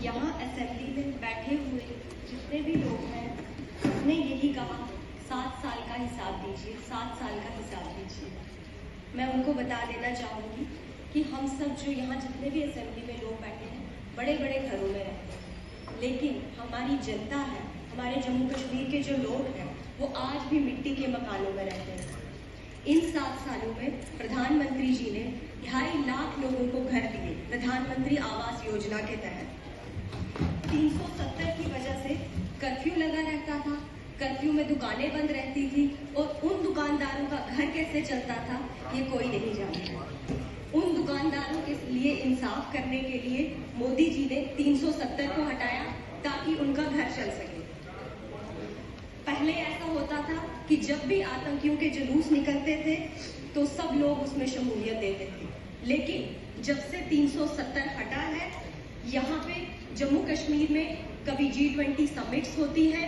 यहाँ असेंबली में बैठे हुए जितने भी लोग हैं सबने यही कहा 7 साल का हिसाब दीजिए, 7 साल का हिसाब दीजिए। मैं उनको बता देना चाहूँगी कि हम सब जो यहाँ जितने भी असेंबली में लोग बैठे हैं बड़े बड़े घरों में रहते हैं, लेकिन हमारी जनता है, हमारे जम्मू कश्मीर के जो लोग हैं वो आज भी मिट्टी के मकानों में रहते हैं। इन 7 सालों में प्रधानमंत्री जी ने 2.5 लाख लोगों को घर दिए प्रधानमंत्री आवास योजना के तहत। 370 की वजह से कर्फ्यू लगा रहता था, कर्फ्यू में दुकानें बंद रहती थी और उन दुकानदारों का घर कैसे चलता था ये कोई नहीं जानता। उन दुकानदारों के लिए इंसाफ करने के लिए मोदी जी ने 370 को हटाया ताकि उनका घर चल सके। पहले ऐसा होता था कि जब भी आतंकियों के जुलूस निकलते थे तो सब लोग उसमें शमूलियत देते थे, लेकिन जब से 370 हटा है, यहाँ पे जम्मू कश्मीर में कभी G20 समिट्स होती है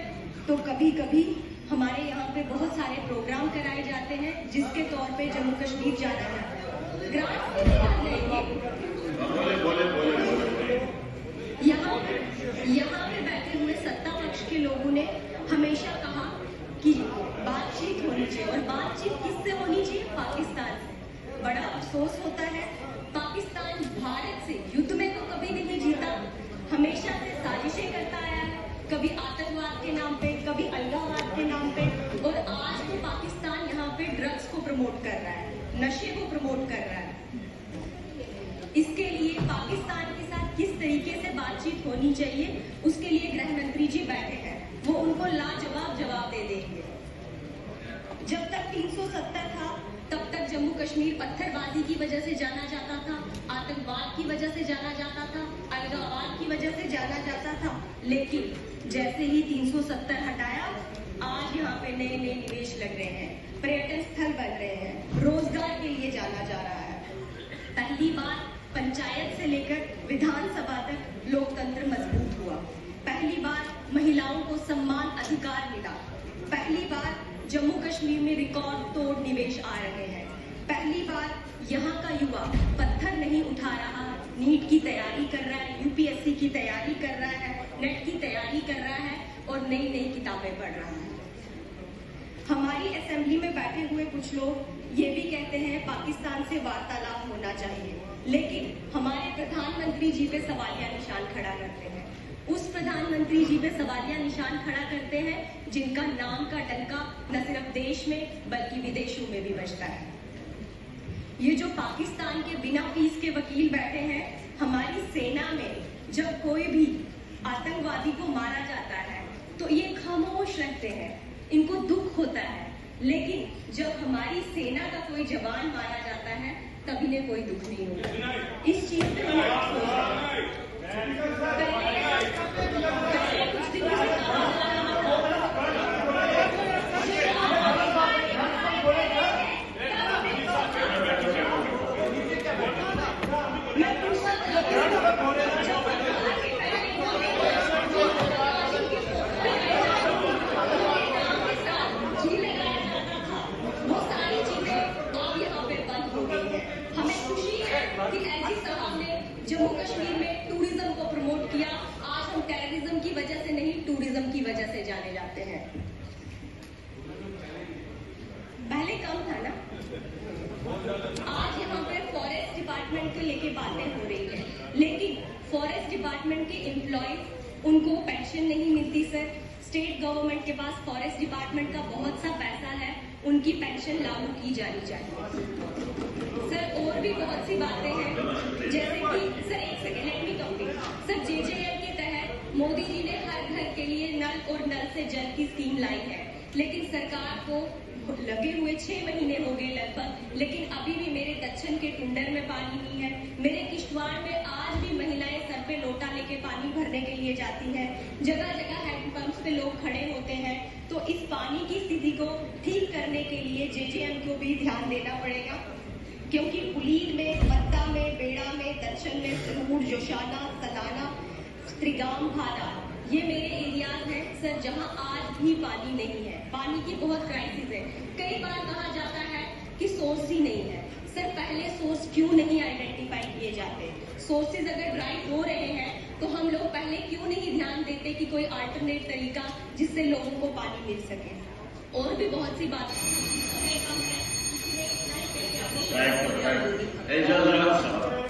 तो कभी कभी हमारे यहाँ पे बहुत सारे प्रोग्राम कराए जाते हैं जिसके तौर पे जम्मू कश्मीर जाना जाता है। यहाँ पे बैठे हुए सत्ता पक्ष के लोगों ने हमेशा कहा कि बातचीत होनी चाहिए, और बातचीत किससे होनी चाहिए? पाकिस्तान से। बड़ा अफसोस होता है, पाकिस्तान भारत से युद्ध में तो कभी नहीं जीता, हमेशा से साजिशें करता आया है, कभी आतंकवाद के नाम पे, कभी अलगाववाद के नाम पे, और आज तो पाकिस्तान यहाँ पे ड्रग्स को प्रमोट कर रहा है, नशे को प्रमोट कर रहा है। इसके लिए पाकिस्तान के साथ किस तरीके से बातचीत होनी चाहिए उसके लिए गृह मंत्री जी बैठे हैं, वो उनको लाजवाब जवाब दे देंगे। जब तक 370 था तब तक जम्मू कश्मीर पत्थरबाजी की वजह से जाना जाता था, आतंकवाद की वजह से जाना जाता था, अलगाववाद की वजह से जाना जाता था, लेकिन जैसे ही 370 हटाया आज यहाँ पे नए नए निवेश लग रहे हैं, पर्यटन स्थल बन रहे हैं, रोजगार के लिए जाना जा रहा है। पहली बार पंचायत से लेकर विधानसभा तक लोकतंत्र मजबूत हुआ, पहली बार महिलाओं को सम्मान अधिकार मिला, पहली बार जम्मू कश्मीर में रिकॉर्ड तोड़ निवेश आ रहे हैं, पहली बार यहाँ का युवा पत्थर नहीं उठा रहा, नीट की तैयारी कर रहा है, यूपीएससी की तैयारी कर रहा है, नेट की तैयारी कर रहा है और नई नई किताबें पढ़ रहा है। हमारी असेंबली में बैठे हुए कुछ लोग ये भी कहते हैं पाकिस्तान से वार्तालाप होना चाहिए, लेकिन हमारे प्रधानमंत्री जी पे सवालिया निशान खड़ा करते हैं। उस प्रधानमंत्री जी पे सवालिया निशान खड़ा करते हैं जिनका नाम का डंका न सिर्फ देश में बल्कि विदेशों में भी बजता है। ये जो पाकिस्तान के बिना फीस के वकील बैठे हैं, हमारी सेना में जब कोई भी आतंकवादी को मारा जाता है तो ये खामोश रहते हैं, इनको दुख होता है, लेकिन जब हमारी सेना का कोई जवान मारा जाता है तब इन्हें कोई दुख नहीं होता। इस चीज पे जम्मू कश्मीर में टूरिज्म को प्रमोट किया। आज हम टेररिज्म की वजह से नहीं, टूरिज्म की वजह से जाने जाते हैं। पहले कम था ना, आज यहाँ पे फॉरेस्ट डिपार्टमेंट को लेके बातें हो रही है, लेकिन फॉरेस्ट डिपार्टमेंट के एम्प्लॉयज उनको पेंशन नहीं मिलती सर। स्टेट गवर्नमेंट के पास फॉरेस्ट डिपार्टमेंट का बहुत सा पैसा है, उनकी पेंशन लागू की जानी चाहिए सर। और भी बहुत सी बातें हैं, जैसे कि सर एक second let me complete sir. JJM के तहत मोदी जी ने हर घर के लिए नल और नल से जल की स्कीम लाई है, लेकिन सरकार को लगे हुए 6 महीने हो गए लगभग, लेकिन अभी भी मेरे दक्षिण के टुंडर में पानी नहीं है, मेरे किश्तवाड़ में आज भी महिलाएं सर पे लोटा लेके पानी भरने के लिए जाती हैं, जगह जगह हैंडपंप्स पे लोग खड़े होते हैं। तो इस पानी की स्थिति को ठीक करने के लिए JJM को भी ध्यान देना पड़ेगा, क्योंकि पुलीन में, मत्ता में, बेड़ा में, दक्षिण में, सिरमौर, जोशाना, सलाना, त्रिगाम, भादा, ये मेरे एरियाज हैं सर जहां आज भी पानी नहीं है, पानी की बहुत क्राइसिस है। कई बार कहा जाता है कि सोर्स ही नहीं है सर, पहले सोर्स क्यों नहीं आइडेंटिफाई किए जाते? सोर्सेज अगर ड्राई हो रहे हैं तो हम लोग पहले क्यों नहीं ध्यान देते कि कोई अल्टरनेट तरीका जिससे लोगों को पानी मिल सके। और भी बहुत सी बातें Right.